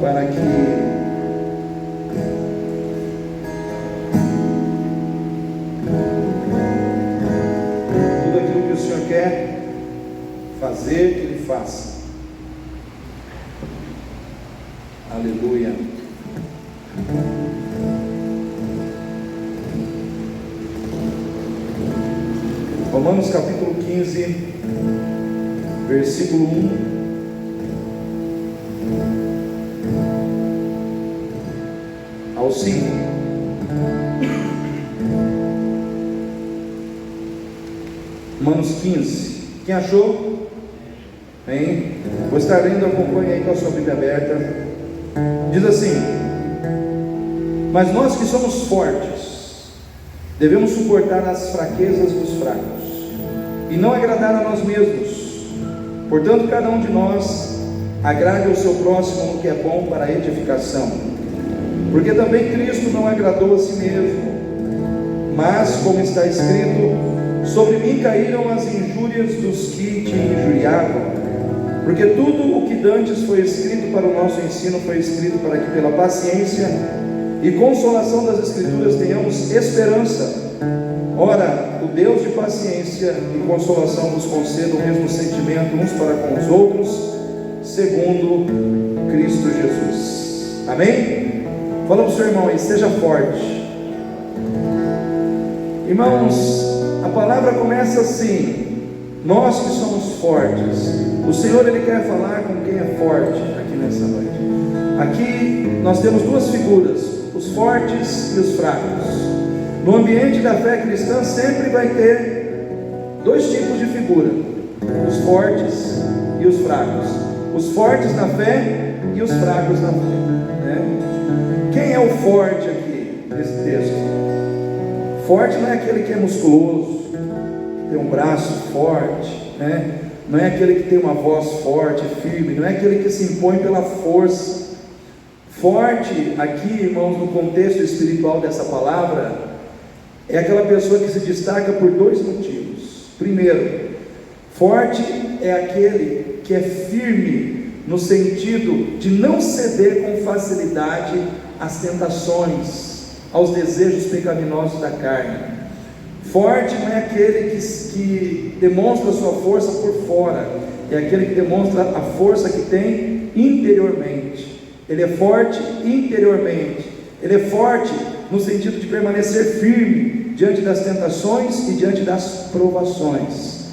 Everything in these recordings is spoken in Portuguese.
para que tudo aquilo que o Senhor quer fazer, que Ele faça. Aleluia. Romanos capítulo 15, versículo 1 ao 5. Romanos 15. Quem achou? Bem, vou estar lendo, acompanhe aí com a sua Bíblia aberta. Diz assim: mas nós que somos fortes, devemos suportar as fraquezas dos fracos, e não agradar a nós mesmos. Portanto, cada um de nós agrade ao seu próximo no que é bom para a edificação. Porque também Cristo não agradou a si mesmo, mas, como está escrito, sobre mim caíram as injúrias dos que te injuriavam. Porque tudo o que dantes foi escrito para o nosso ensino foi escrito para que pela paciência e consolação das Escrituras tenhamos esperança. Ora, o Deus de paciência e consolação vos conceda o mesmo sentimento uns para com os outros, segundo Cristo Jesus. Amém? Fala para o seu irmão aí, seja forte. Irmãos, a palavra começa assim: nós que somos fortes. O Senhor, Ele quer falar com quem é forte aqui nessa noite. Aqui nós temos duas figuras, os fortes e os fracos. No ambiente da fé cristã sempre vai ter dois tipos de figura: os fortes e os fracos. Os fortes na fé e os fracos na fé, né? Quem é o forte aqui nesse texto? Forte não é aquele que é musculoso, que tem um braço forte, né? Não é aquele que tem uma voz forte, firme, não é aquele que se impõe pela força. Forte aqui, irmãos, no contexto espiritual dessa palavra, é aquela pessoa que se destaca por dois motivos. Primeiro, forte é aquele que é firme no sentido de não ceder com facilidade às tentações, aos desejos pecaminosos da carne. Forte não é aquele que demonstra sua força por fora, é aquele que demonstra a força que tem interiormente. Ele é forte interiormente, ele é forte no sentido de permanecer firme diante das tentações e diante das provações.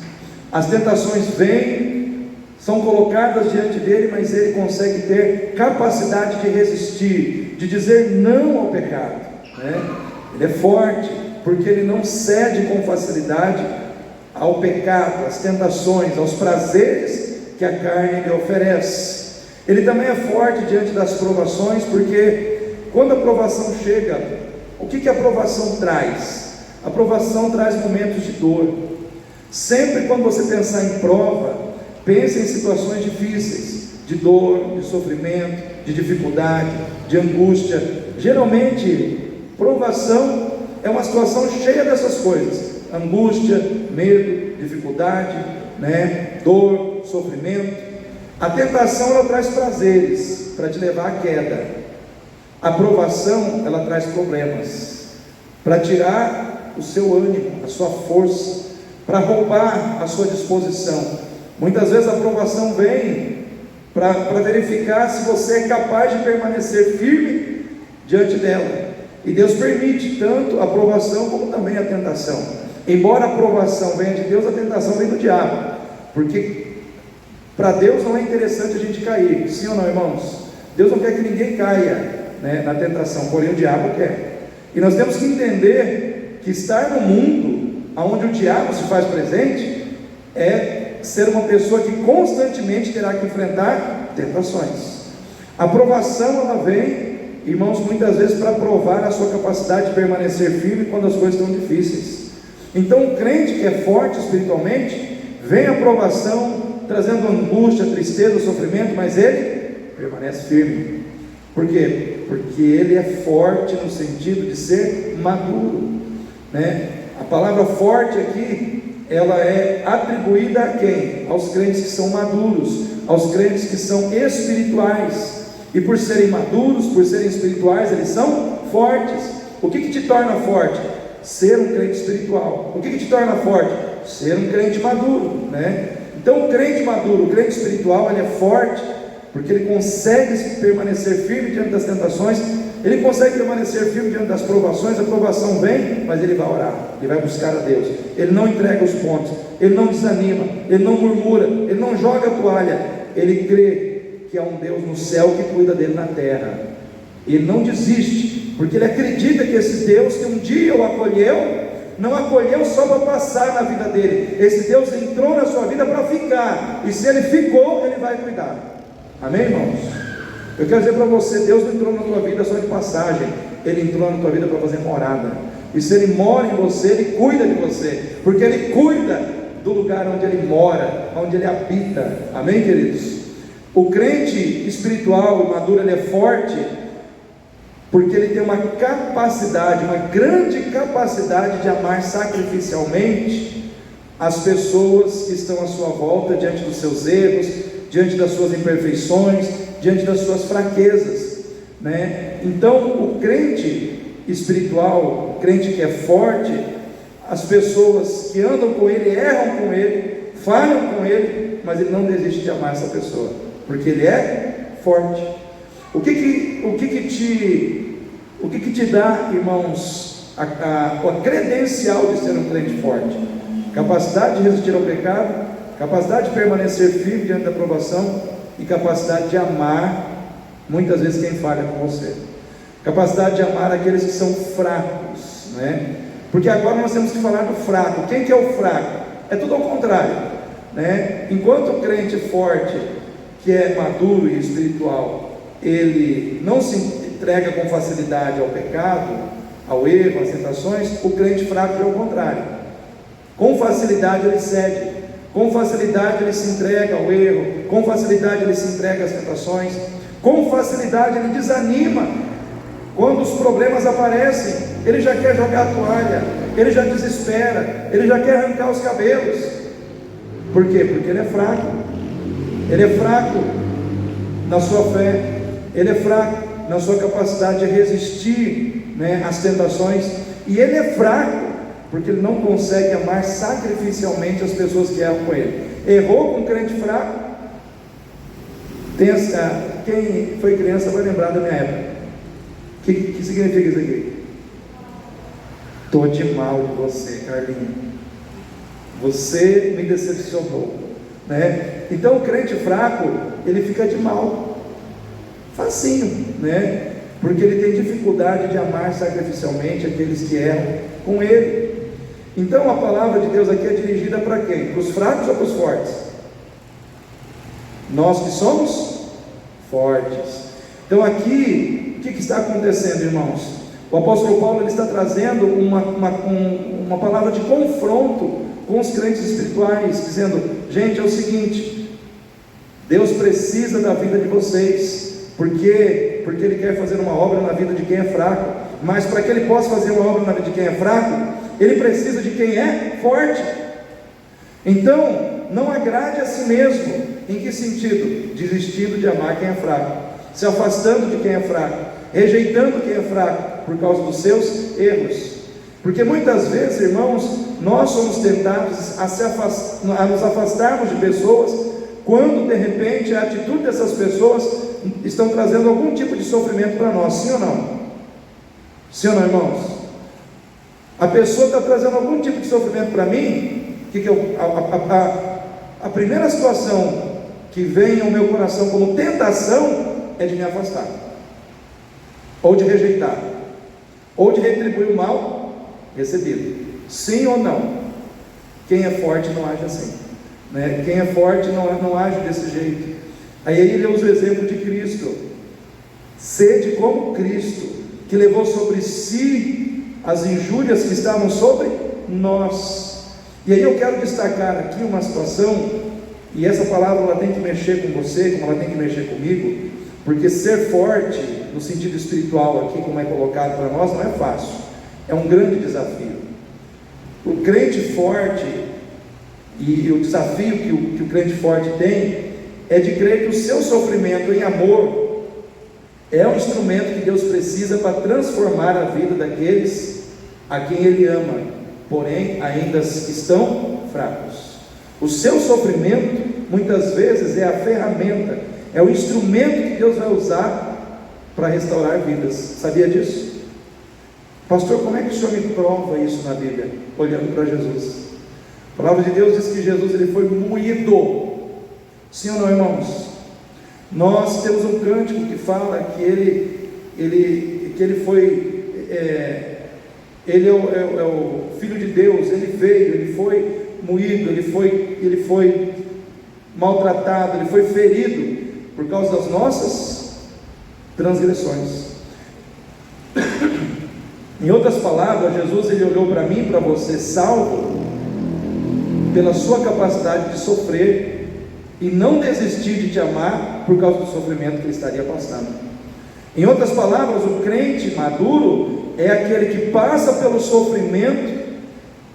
As tentações vêm, são colocadas diante dele, mas ele consegue ter capacidade de resistir, de dizer não ao pecado, né? Ele é forte porque ele não cede com facilidade ao pecado, às tentações, aos prazeres que a carne lhe oferece. Ele também é forte diante das provações, porque quando a provação chega, o que a provação traz? A provação traz momentos de dor. Sempre quando você pensar em prova, pense em situações difíceis, de dor, de sofrimento, de dificuldade, de angústia. Geralmente, provação é uma situação cheia dessas coisas: angústia, medo, dificuldade, né? Dor, sofrimento. A tentação, ela traz prazeres para te levar à queda. A provação, ela traz problemas para tirar o seu ânimo, a sua força, para roubar a sua disposição. Muitas vezes a provação vem para verificar se você é capaz de permanecer firme diante dela. E Deus permite tanto a provação como também a tentação. Embora a provação venha de Deus, a tentação vem do diabo, porque para Deus não é interessante a gente cair, sim ou não, irmãos? Deus não quer que ninguém caia, né, na tentação, porém o diabo quer. E nós temos que entender que estar no mundo onde o diabo se faz presente é ser uma pessoa que constantemente terá que enfrentar tentações. A provação, ela vem, irmãos, muitas vezes para provar a sua capacidade de permanecer firme quando as coisas estão difíceis. Então o crente que é forte espiritualmente, vem a provação trazendo angústia, tristeza, sofrimento, mas ele permanece firme. Por quê? Porque ele é forte no sentido de ser maduro, né? A palavra forte aqui, ela é atribuída a quem? Aos crentes que são maduros, aos crentes que são espirituais. e por serem maduros, por serem espirituais, eles são fortes. O que te torna forte? Ser um crente espiritual. O que te torna forte? Ser um crente maduro, né? Então o crente maduro, o crente espiritual, ele é forte, porque ele consegue permanecer firme diante das tentações, ele consegue permanecer firme diante das provações. A provação vem, mas ele vai orar, ele vai buscar a Deus, ele não entrega os pontos, ele não desanima, ele não murmura, ele não joga a toalha, ele crê que há um Deus no céu que cuida dele na terra, ele não desiste, porque ele acredita que esse Deus que um dia o acolheu, não acolheu só para passar na vida dele, esse Deus entrou na sua vida para ficar, e se ele ficou, ele vai cuidar. Amém, irmãos? Eu quero dizer para você, Deus não entrou na tua vida só de passagem, Ele entrou na tua vida para fazer morada, e se Ele mora em você, Ele cuida de você, porque Ele cuida do lugar onde Ele mora, onde Ele habita. Amém, queridos? O crente espiritual e maduro, ele é forte, porque ele tem uma capacidade, uma grande capacidade de amar sacrificialmente as pessoas que estão à sua volta, diante dos seus erros, diante das suas imperfeições, diante das suas fraquezas, né? Então o crente espiritual, o crente que é forte, as pessoas que andam com ele, erram com ele, falham com ele, mas ele não desiste de amar essa pessoa, porque ele é forte. O que te dá, irmãos, a credencial de ser um crente forte? Capacidade de resistir ao pecado, capacidade de permanecer firme diante da provação e capacidade de amar, muitas vezes, quem falha com você. Capacidade de amar aqueles que são fracos, né? Porque agora nós temos que falar do fraco. Quem que é o fraco? É tudo ao contrário, né? Enquanto o crente forte, que é maduro e espiritual, ele não se entrega com facilidade ao pecado, ao erro, às tentações, o crente fraco é o contrário. Com facilidade ele cede, com facilidade ele se entrega ao erro, com facilidade ele se entrega às tentações, com facilidade ele desanima. Quando os problemas aparecem, ele já quer jogar a toalha, ele já desespera, ele já quer arrancar os cabelos. Por quê? Porque ele é fraco. Ele é fraco na sua fé, ele é fraco na sua capacidade de resistir, né, às tentações, e ele é fraco porque ele não consegue amar sacrificialmente as pessoas que erram com ele. Errou com um crente fraco. Quem foi criança vai lembrar da minha época. O que significa isso aqui? Estou de mal de você, Carlinhos, você me decepcionou, né? Então o crente fraco, ele fica de mal, facinho, né? Porque ele tem dificuldade de amar sacrificialmente aqueles que erram com ele. Então a palavra de Deus aqui é dirigida para quem? Para os fracos ou para os fortes? Nós que somos fortes. Então aqui, o que está acontecendo, irmãos? O apóstolo Paulo ele está trazendo uma palavra de confronto com os crentes espirituais, dizendo: gente, é o seguinte, Deus precisa da vida de vocês. Por quê? Porque Ele quer fazer uma obra na vida de quem é fraco, mas para que Ele possa fazer uma obra na vida de quem é fraco, Ele precisa de quem é forte. Então, não agrade a si mesmo. Em que sentido? Desistindo de amar quem é fraco, se afastando de quem é fraco, rejeitando quem é fraco por causa dos seus erros. Porque muitas vezes, irmãos, nós somos tentados a nos afastarmos de pessoas quando de repente a atitude dessas pessoas estão trazendo algum tipo de sofrimento para nós. Sim ou não? Sim ou não, irmãos? A pessoa está trazendo algum tipo de sofrimento para mim. A primeira situação que vem ao meu coração como tentação é de me afastar, ou de rejeitar, ou de retribuir o mal recebido. Sim ou não? Quem é forte não age assim, né? Quem é forte não age desse jeito. Aí ele usa o exemplo de Cristo. Sede como Cristo, que levou sobre si as injúrias que estavam sobre nós. E aí eu quero destacar aqui uma situação, e essa palavra ela tem que mexer com você, como ela tem que mexer comigo, porque ser forte no sentido espiritual aqui, como é colocado para nós, não é fácil, é um grande desafio. O crente forte, e o desafio que o crente forte tem, é de crer que o seu sofrimento em amor É um instrumento que Deus precisa para transformar a vida daqueles a quem Ele ama, porém ainda estão fracos. O seu sofrimento muitas vezes é a ferramenta, é o instrumento que Deus vai usar para restaurar vidas. Sabia disso? Pastor, como é que o Senhor me prova isso na Bíblia? Olhando para Jesus. A palavra de Deus diz que Jesus ele foi moído. Sim ou não, irmãos? Nós temos um cântico que fala que ele foi, ele é o Filho de Deus, ele veio, ele foi moído, ele foi maltratado, ele foi ferido por causa das nossas transgressões. Em outras palavras, Jesus ele olhou para mim, para você, salvo pela sua capacidade de sofrer e não desistir de te amar por causa do sofrimento que ele estaria passando. Em outras palavras, o crente maduro é aquele que passa pelo sofrimento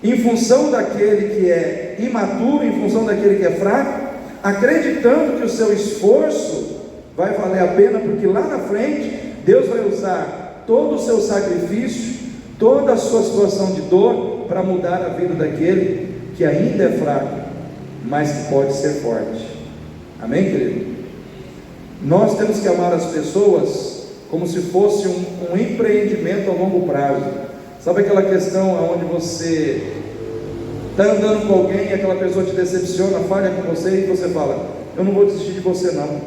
em função daquele que é imaturo, em função daquele que é fraco, acreditando que o seu esforço vai valer a pena, porque lá na frente Deus vai usar todo o seu sacrifício, toda a sua situação de dor para mudar a vida daquele que ainda é fraco, mas que pode ser forte. Amém, querido? Nós temos que amar as pessoas como se fosse um empreendimento a longo prazo. Sabe aquela questão onde você está andando com alguém e aquela pessoa te decepciona, falha com você e você fala: eu não vou desistir de você não.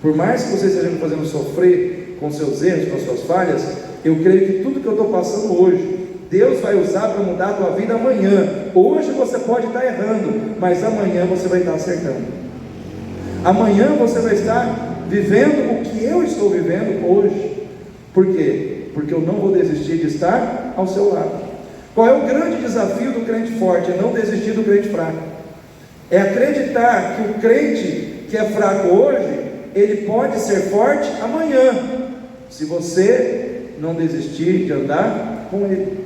Por mais que você esteja me fazendo sofrer com seus erros, com as suas falhas, eu creio que tudo que eu estou passando hoje, Deus vai usar para mudar a tua vida amanhã. Hoje você pode estar errando, mas amanhã você vai estar acertando. Amanhã você vai estar vivendo o que eu estou vivendo hoje. Por quê? Porque eu não vou desistir de estar ao seu lado. Qual é o grande desafio do crente forte? É não desistir do crente fraco. É acreditar que o crente que é fraco hoje, ele pode ser forte amanhã, se você não desistir de andar com ele.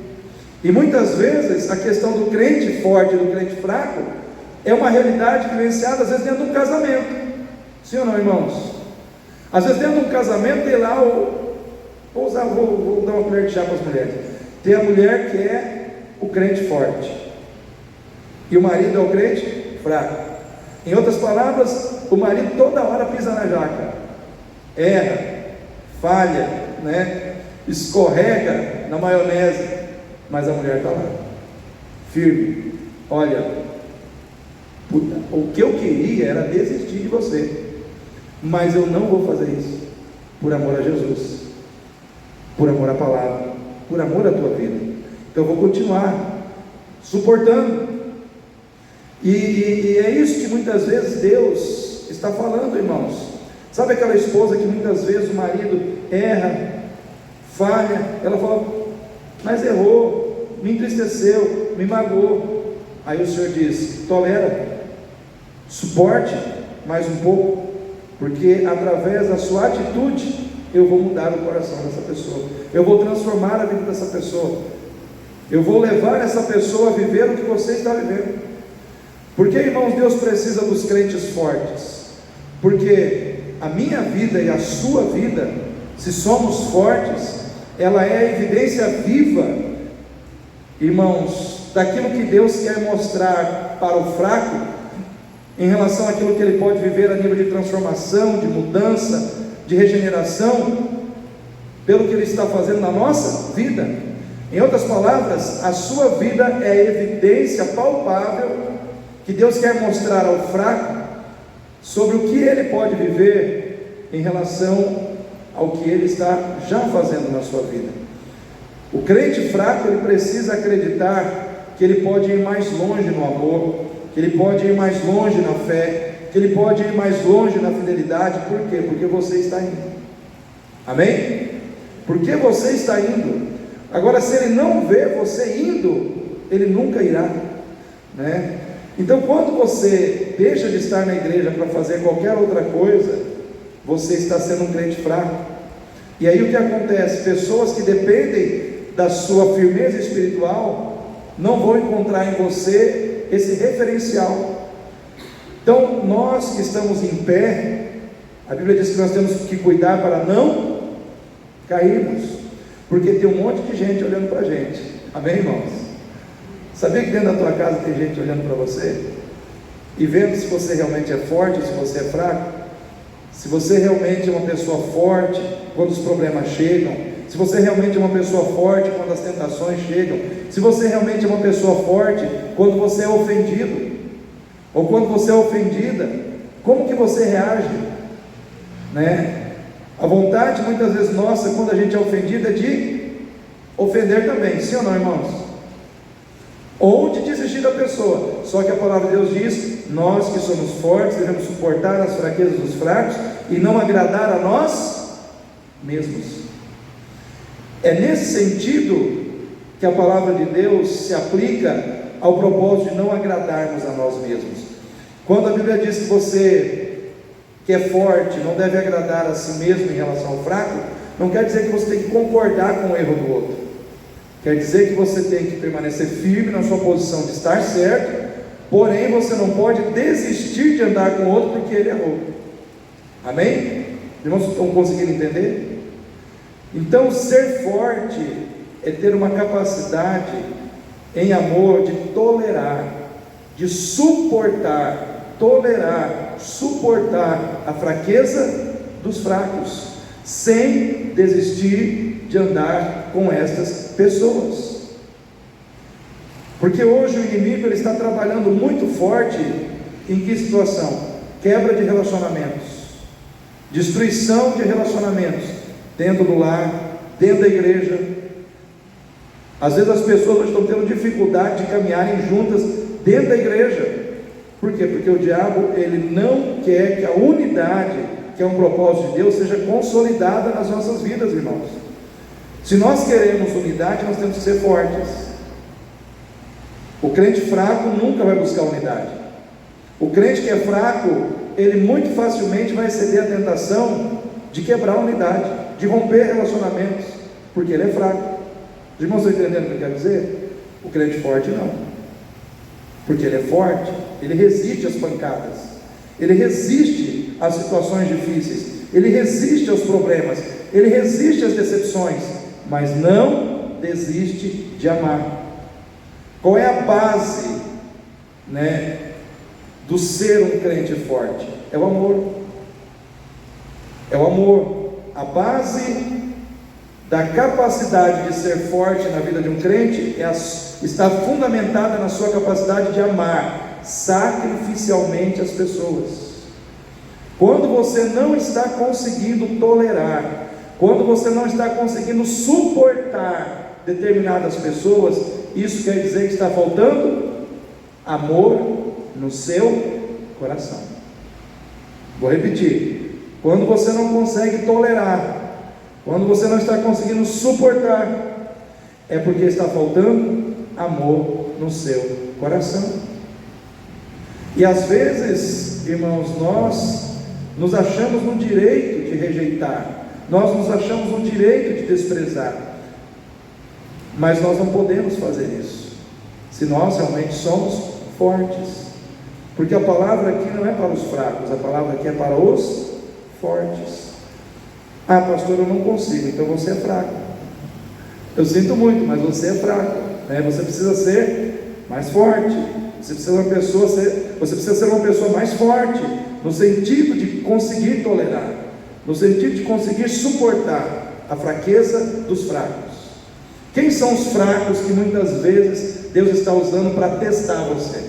E muitas vezes a questão do crente forte e do crente fraco é uma realidade vivenciada às vezes dentro de um casamento. Sim ou não, irmãos? Às vezes dentro de um casamento tem lá vou dar uma colher de chá para as mulheres. Tem a mulher que é o crente forte e o marido é o crente fraco. Em outras palavras, o marido toda hora pisa na jaca, erra, falha, escorrega na maionese, mas a mulher está lá, firme. Olha, o que eu queria era desistir de você, mas eu não vou fazer isso, por amor a Jesus, por amor à palavra, por amor à tua vida. Então eu vou continuar suportando. E é isso que muitas vezes Deus está falando, irmãos. Sabe aquela esposa que muitas vezes o marido erra, falha, ela fala: mas errou, me entristeceu, me magoou. Aí o Senhor diz: tolera, suporte mais um pouco, porque através da sua atitude eu vou mudar o coração dessa pessoa, eu vou transformar a vida dessa pessoa, eu vou levar essa pessoa a viver o que você está vivendo. Porque, irmãos, Deus precisa dos crentes fortes, porque a minha vida e a sua vida, se somos fortes, ela é a evidência viva, irmãos, daquilo que Deus quer mostrar para o fraco, em relação àquilo que ele pode viver a nível de transformação, de mudança, de regeneração, pelo que ele está fazendo na nossa vida. Em outras palavras, a sua vida é a evidência palpável que Deus quer mostrar ao fraco sobre o que ele pode viver em relação ao que ele está já fazendo na sua vida. O crente fraco, ele precisa acreditar que ele pode ir mais longe no amor, que ele pode ir mais longe na fé, que ele pode ir mais longe na fidelidade. Por quê? Porque você está indo. Amém? Porque você está indo. Agora, se ele não vê você indo, ele nunca irá, Então, quando você deixa de estar na igreja para fazer qualquer outra coisa, você está sendo um crente fraco. E aí o que acontece? Pessoas que dependem da sua firmeza espiritual não vão encontrar em você esse referencial. Então, nós que estamos em pé, A Bíblia diz que nós temos que cuidar para não cairmos, porque tem um monte de gente olhando para a gente. Amém, irmãos? Sabia que dentro da tua casa tem gente olhando para você e vendo se você realmente é forte ou se você é fraco? Se você realmente é uma pessoa forte quando os problemas chegam, se você realmente é uma pessoa forte quando as tentações chegam, se você realmente é uma pessoa forte quando você é ofendido, ou quando você é ofendida, como que você reage? Né? A vontade muitas vezes nossa, quando a gente é ofendido, é de ofender também, sim ou não, irmãos? Ou de desistir da pessoa. Só que a palavra de Deus diz: nós que somos fortes devemos suportar as fraquezas dos fracos e não agradar a nós mesmos. É nesse sentido que a palavra de Deus se aplica ao propósito de não agradarmos a nós mesmos. Quando a Bíblia diz que você que é forte não deve agradar a si mesmo em relação ao fraco, não quer dizer que você tem que concordar com o erro do outro. Quer dizer que você tem que permanecer firme na sua posição de estar certo, porém você não pode desistir de andar com o outro porque ele errou. Amém? Irmãos, estão conseguindo entender? Então, ser forte é ter uma capacidade em amor de tolerar, de suportar, tolerar, suportar a fraqueza dos fracos, sem desistir de andar com estas pessoas. Porque hoje o inimigo ele está trabalhando muito forte em que situação? Quebra de relacionamentos, destruição de relacionamentos, dentro do lar, dentro da igreja. Às vezes as pessoas hoje estão tendo dificuldade de caminharem juntas dentro da igreja. Por quê? Porque o diabo ele não quer que a unidade, que é um propósito de Deus, seja consolidada nas nossas vidas, irmãos. Se nós queremos unidade, nós temos que ser fortes. O crente fraco nunca vai buscar unidade. O crente que é fraco, ele muito facilmente vai ceder à tentação de quebrar a unidade, de romper relacionamentos, porque ele é fraco. Os irmãos estão entendendo o que eu quero dizer? O crente forte não, porque ele é forte, ele resiste às pancadas, ele resiste às situações difíceis, ele resiste aos problemas, ele resiste às decepções, mas não desiste de amar. Qual é a base, do ser um crente forte? É o amor. É o amor. A base da capacidade de ser forte na vida de um crente está fundamentada na sua capacidade de amar sacrificialmente as pessoas. Quando você não está conseguindo tolerar, quando você não está conseguindo suportar determinadas pessoas, isso quer dizer que está faltando amor no seu coração. Vou repetir: quando você não consegue tolerar, quando você não está conseguindo suportar, é porque está faltando amor no seu coração. E às vezes, irmãos, nós nos achamos no direito de rejeitar, nós nos achamos no direito de desprezar, mas nós não podemos fazer isso, se nós realmente somos fortes, porque a palavra aqui não é para os fracos, a palavra aqui é para os fortes. Ah, pastor, eu não consigo, então você é fraco. Eu sinto muito, mas você é fraco, Você precisa ser mais forte, você precisa ser uma pessoa mais forte, no sentido de conseguir tolerar, no sentido de conseguir suportar a fraqueza dos fracos. Quem são os fracos que muitas vezes Deus está usando para testar você?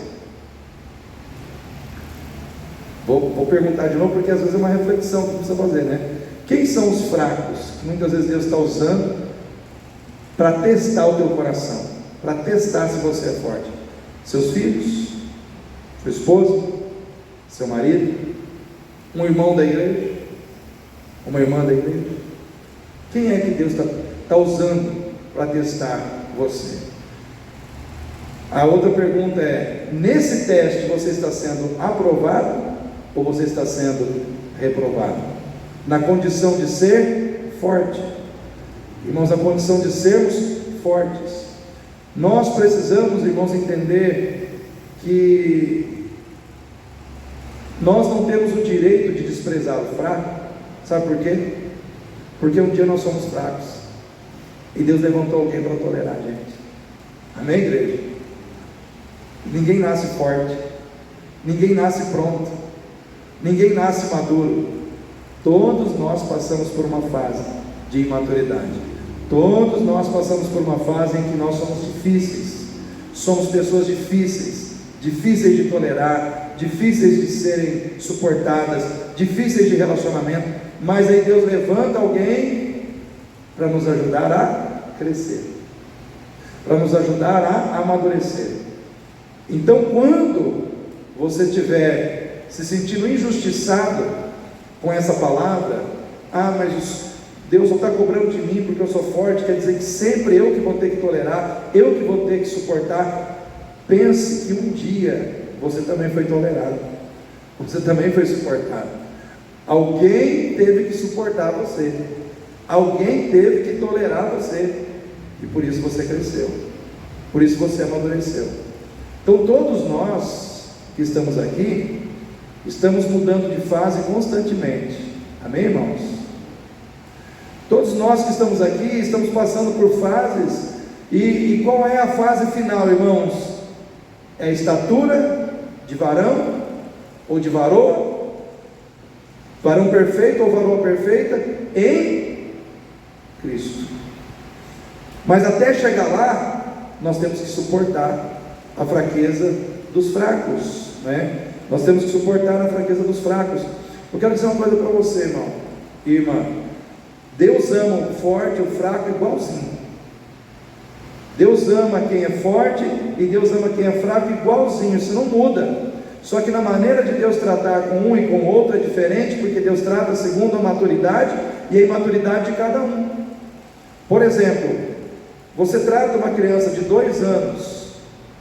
Vou perguntar de novo, porque às vezes é uma reflexão que precisa fazer, Quem são os fracos que muitas vezes Deus está usando para testar o teu coração, para testar se você é forte? Seus filhos, sua esposa, seu marido, um irmão da igreja, uma irmã da igreja. Quem é que Deus está usando para testar você? A outra pergunta é: nesse teste você está sendo aprovado ou você está sendo reprovado? Na condição de ser forte, irmãos, na condição de sermos fortes. Nós precisamos, irmãos, entender que nós não temos o direito de desprezar o fraco. Sabe por quê? Porque um dia nós somos fracos e Deus levantou alguém para tolerar a gente. Amém, igreja? Ninguém nasce forte, ninguém nasce pronto, ninguém nasce maduro. Todos nós passamos por uma fase de imaturidade. Todos nós passamos por uma fase em que nós somos difíceis. Somos pessoas difíceis, difíceis de tolerar, difíceis de serem suportadas, difíceis de relacionamento. Mas aí Deus levanta alguém para nos ajudar a crescer, para nos ajudar a amadurecer. Então, quando você estiver se sentindo injustiçado com essa palavra, mas Deus não está cobrando de mim porque eu sou forte, quer dizer que sempre eu que vou ter que tolerar, eu que vou ter que suportar. Pense que um dia você também foi tolerado, você também foi suportado. Alguém teve que suportar você, alguém teve que tolerar você, e por isso você cresceu, por isso você amadureceu. Então todos nós que estamos aqui, estamos mudando de fase constantemente. Amém, irmãos? Todos nós que estamos aqui, estamos passando por fases. E qual é a fase final, irmãos? É a estatura de varão ou de varoa? Varão perfeito ou varoa perfeita em Cristo. Mas até chegar lá, nós temos que suportar a fraqueza dos fracos, né? Nós temos que suportar a fraqueza dos fracos. Eu quero dizer uma coisa para você, irmão e irmã. Deus ama o forte e o fraco igualzinho. Deus ama quem é forte e Deus ama quem é fraco igualzinho. Isso não muda. Só que na maneira de Deus tratar com um e com outro é diferente, porque Deus trata segundo a maturidade e a imaturidade de cada um. Por exemplo, você trata uma criança de 2 anos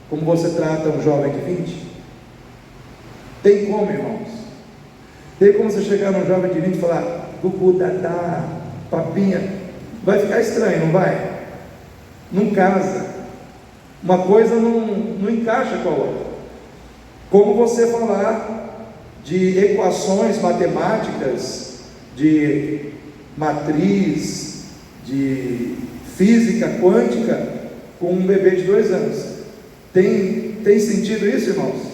como você trata um jovem de 20? Tem como, irmãos? Tem como você chegar num jovem de 20 e falar: Gugu, Dadá, papinha? Vai ficar estranho, não vai? Não casa. Uma coisa não encaixa com a outra. Como você falar de equações matemáticas, de matriz, de física quântica com um bebê de 2 anos? Tem sentido isso, irmãos?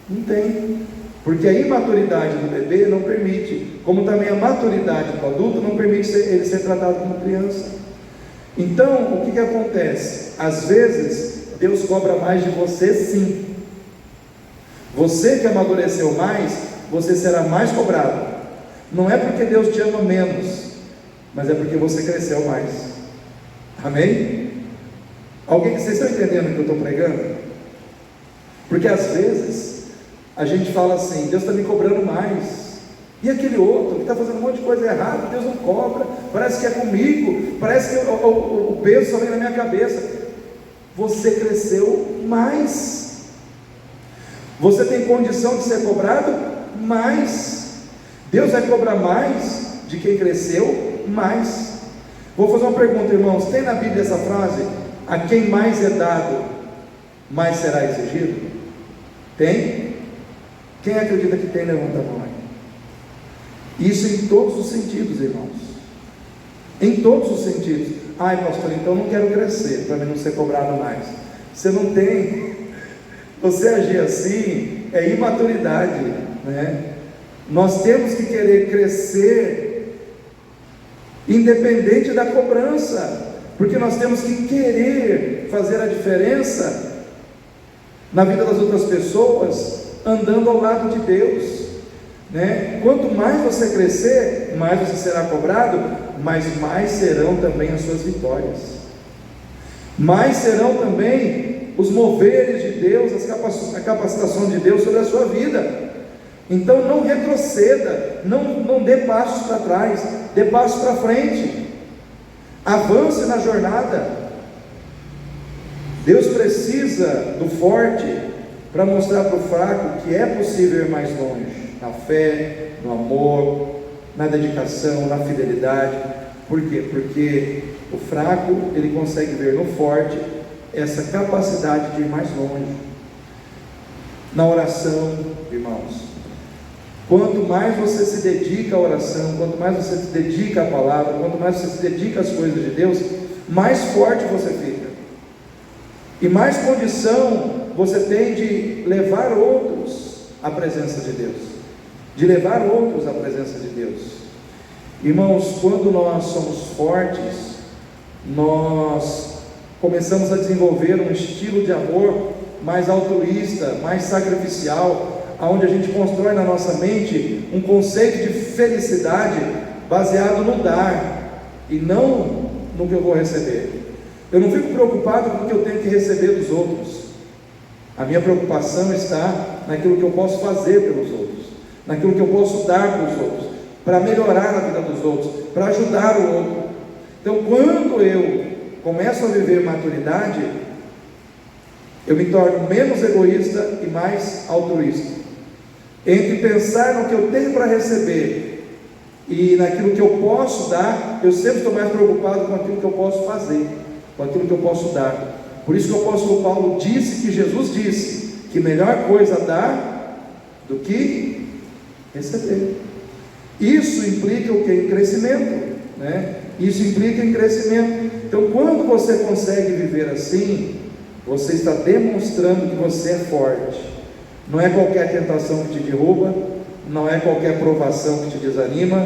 Não tem, porque a imaturidade do bebê não permite, como também a maturidade do adulto não permite ele ser tratado como criança. Então, o que acontece? Às vezes, Deus cobra mais de você, sim. Você que amadureceu mais, você será mais cobrado. Não é porque Deus te ama menos, mas é porque você cresceu mais. Amém? Vocês estão entendendo o que eu estou pregando? Porque às vezes a gente fala assim: Deus está me cobrando mais, e aquele outro que está fazendo um monte de coisa errada, Deus não cobra, parece que é comigo, parece que o peso só vem na minha cabeça. Você cresceu mais, você tem condição de ser cobrado mais. Deus vai cobrar mais de quem cresceu mais. Vou fazer uma pergunta, irmãos: tem na Bíblia essa frase: a quem mais é dado, mais será exigido? Tem? Quem acredita que tem, levanta a mão aí. Isso em todos os sentidos, irmãos. Em todos os sentidos. Ai, pastor, então não quero crescer, para mim não ser cobrado mais. Você não tem. Você agir assim é imaturidade, né? Nós temos que querer crescer independente da cobrança, porque nós temos que querer fazer a diferença na vida das outras pessoas, andando ao lado de Deus, né? Quanto mais você crescer, mais você será cobrado, mas mais serão também as suas vitórias, mais serão também os moveres de Deus, a capacitação de Deus sobre a sua vida. Então não retroceda, não dê passos para trás, dê passos para frente, avance na jornada. Deus precisa do forte para mostrar para o fraco que é possível ir mais longe, na fé, no amor, na dedicação, na fidelidade. Por quê? Porque o fraco, ele consegue ver no forte essa capacidade de ir mais longe. Na oração, irmãos, Quanto mais você se dedica à oração, quanto mais você se dedica à palavra, quanto mais você se dedica às coisas de Deus, mais forte você fica, e mais condição você tem de levar outros à presença de Deus, de levar outros à presença de Deus. Irmãos, quando nós somos fortes, nós começamos a desenvolver um estilo de amor mais altruísta, mais sacrificial, onde a gente constrói na nossa mente um conceito de felicidade baseado no dar e não no que eu vou receber. Eu não fico preocupado com o que eu tenho que receber dos outros. A minha preocupação está naquilo que eu posso fazer pelos outros, naquilo que eu posso dar para os outros, para melhorar a vida dos outros, para ajudar o outro. Então, quando eu começo a viver maturidade, eu me torno menos egoísta e mais altruísta. Entre pensar no que eu tenho para receber e naquilo que eu posso dar, eu sempre estou mais preocupado com aquilo que eu posso fazer, com aquilo que eu posso dar. Por isso que o apóstolo Paulo disse, que Jesus disse, que melhor coisa dar do que receber. Isso implica o que? Em crescimento, né? Isso implica em crescimento. Então, quando você consegue viver assim, você está demonstrando que você é forte. Não é qualquer tentação que te derruba, não é qualquer provação que te desanima,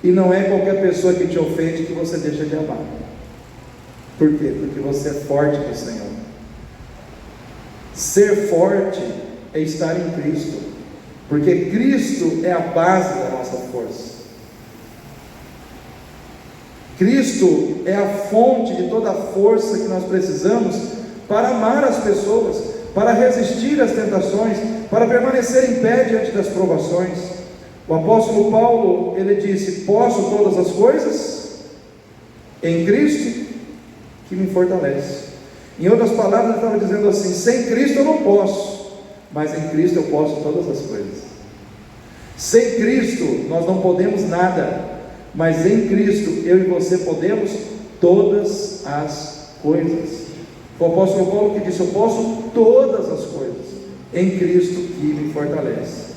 e não é qualquer pessoa que te ofende que você deixa de amar. Por quê? Porque você é forte no Senhor. Ser forte é estar em Cristo, porque Cristo é a base da nossa força. Cristo é a fonte de toda a força que nós precisamos para amar as pessoas, para resistir às tentações, para permanecer em pé diante das provações. O apóstolo Paulo, ele disse: posso todas as coisas em Cristo que me fortalece. Em outras palavras, ele estava dizendo assim: sem Cristo eu não posso, mas em Cristo eu posso todas as coisas. Sem Cristo nós não podemos nada, mas em Cristo eu e você podemos todas as coisas. O apóstolo Paulo que disse: eu posso todas as coisas em Cristo que me fortalece.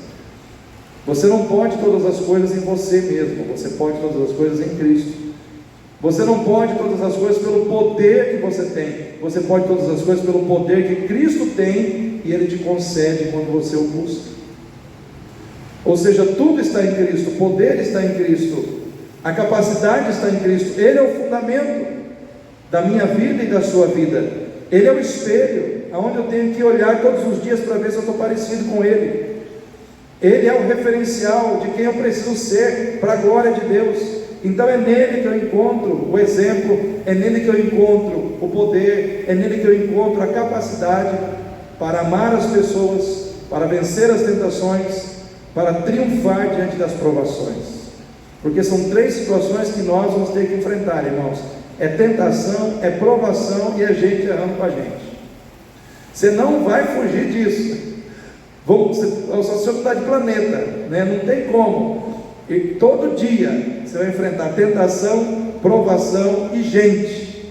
Você não pode todas as coisas em você mesmo, você pode todas as coisas em Cristo. Você não pode todas as coisas pelo poder que você tem, você pode todas as coisas pelo poder que Cristo tem, e Ele te concede quando você o busca. Ou seja, tudo está em Cristo, o poder está em Cristo, a capacidade está em Cristo. Ele é o fundamento da minha vida e da sua vida. Ele é o espelho, aonde eu tenho que olhar todos os dias para ver se eu estou parecido com Ele. Ele é o referencial de quem eu preciso ser para a glória de Deus. Então é nele que eu encontro o exemplo, é nele que eu encontro o poder, é nele que eu encontro a capacidade para amar as pessoas, para vencer as tentações, para triunfar diante das provações. Porque são três situações que nós vamos ter que enfrentar, irmãos: é tentação, é provação e é gente errando com a gente. Você não vai fugir disso. Você não está de planeta, né? Não tem como. E todo dia você vai enfrentar tentação, provação e gente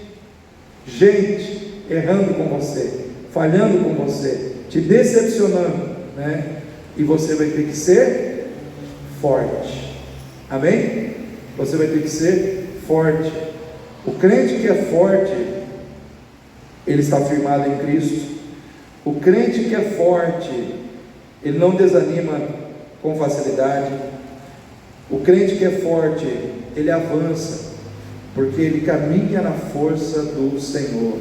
errando com você, falhando com você, te decepcionando, né? E você vai ter que ser forte. Amém? Você vai ter que ser forte. O crente que é forte, ele está firmado em Cristo. O crente que é forte, ele não desanima com facilidade. O crente que é forte, ele avança, porque ele caminha na força do Senhor.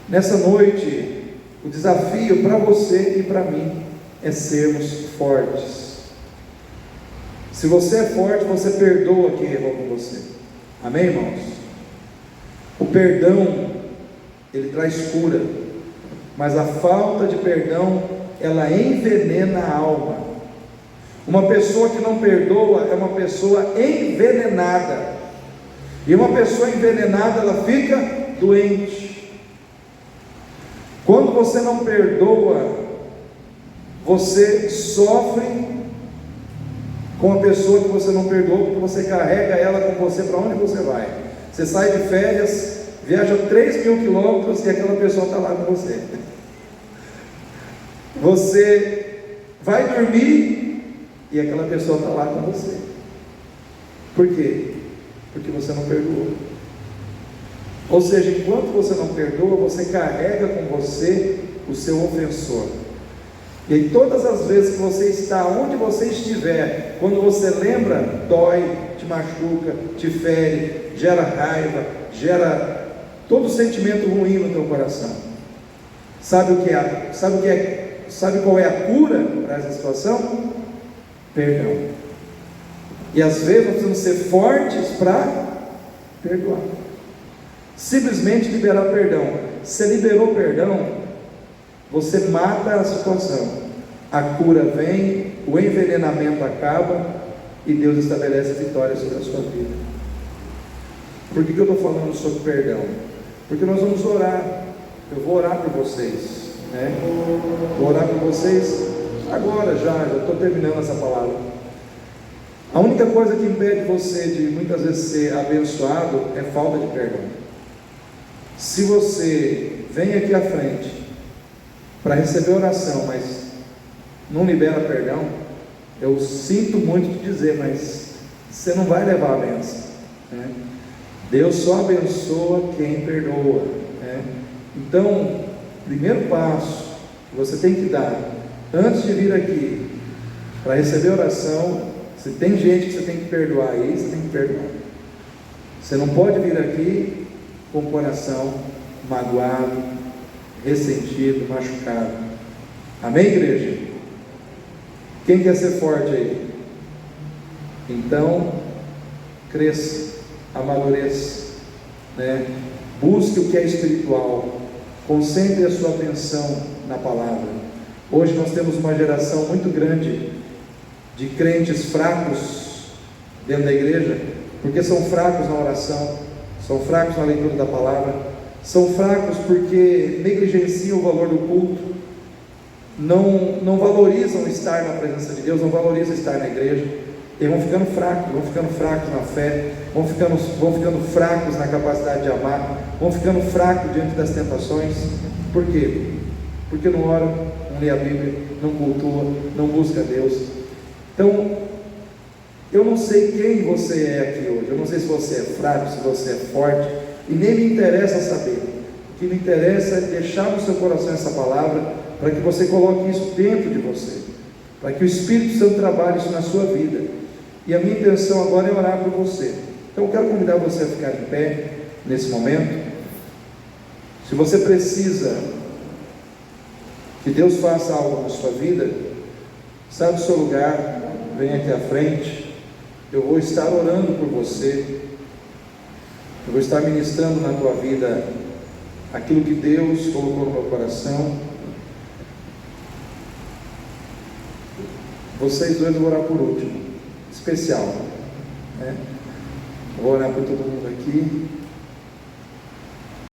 Nessa noite, o desafio para você e para mim é sermos fortes. Se você é forte, você perdoa quem errou com você. Amém, irmãos? O perdão, ele traz cura, mas a falta de perdão, ela envenena a alma. Uma pessoa que não perdoa é uma pessoa envenenada, e uma pessoa envenenada, ela fica doente. Quando você não perdoa, você sofre com a pessoa que você não perdoou, porque você carrega ela com você para onde você vai. Você sai de férias, viaja 3.000 quilômetros e aquela pessoa está lá com você. Você vai dormir e aquela pessoa está lá com você. Por quê? Porque você não perdoou. Ou seja, enquanto você não perdoa, você carrega com você o seu ofensor. E aí, todas as vezes que você está onde você estiver, quando você lembra, dói, te machuca, te fere, gera raiva, gera todo sentimento ruim no teu coração. Sabe qual é a cura para essa situação? Perdão. E às vezes nós precisamos ser fortes para perdoar. Simplesmente liberar perdão. Se liberou perdão, você mata a situação, a cura vem, o envenenamento acaba e Deus estabelece vitória sobre a sua vida. Por que eu estou falando sobre perdão? Porque nós vamos orar. Eu vou orar por vocês, né? Vou orar por vocês agora, já estou terminando essa palavra. A única coisa que impede você de muitas vezes ser abençoado é falta de perdão. Se você vem aqui à frente para receber oração, mas não libera perdão, eu sinto muito te dizer, mas você não vai levar a bênção, né? Deus só abençoa quem perdoa, né? Então, primeiro passo que você tem que dar antes de vir aqui para receber oração, se tem gente que você tem que perdoar aí, você tem que perdoar. Você não pode vir aqui com o coração magoado, ressentido, machucado. Amém, igreja? Quem quer ser forte aí? Então, cresça, amadureça, né? Busque o que é espiritual, concentre a sua atenção na palavra. Hoje nós temos uma geração muito grande de crentes fracos dentro da igreja, porque são fracos na oração, são fracos na leitura da palavra, são fracos porque negligenciam o valor do culto, não valorizam estar na presença de Deus, não valorizam estar na igreja, e vão ficando fracos na fé, vão ficando fracos na capacidade de amar, vão ficando fracos diante das tentações. Por quê? Porque não ora, não lê a Bíblia, não cultua, não busca Deus. Então, eu não sei quem você é aqui hoje, eu não sei se você é fraco, se você é forte, e nem me interessa saber. O que me interessa é deixar no seu coração essa palavra, para que você coloque isso dentro de você, para que o Espírito Santo trabalhe isso na sua vida. E a minha intenção agora é orar por você. Então eu quero convidar você a ficar em pé nesse momento. Se você precisa que Deus faça algo na sua vida, sai do seu lugar, vem aqui à frente. Eu vou estar orando por você. Eu vou estar ministrando na tua vida aquilo que Deus colocou no meu coração. Vocês dois eu vou orar por último, especial, né? Eu vou orar por todo mundo aqui.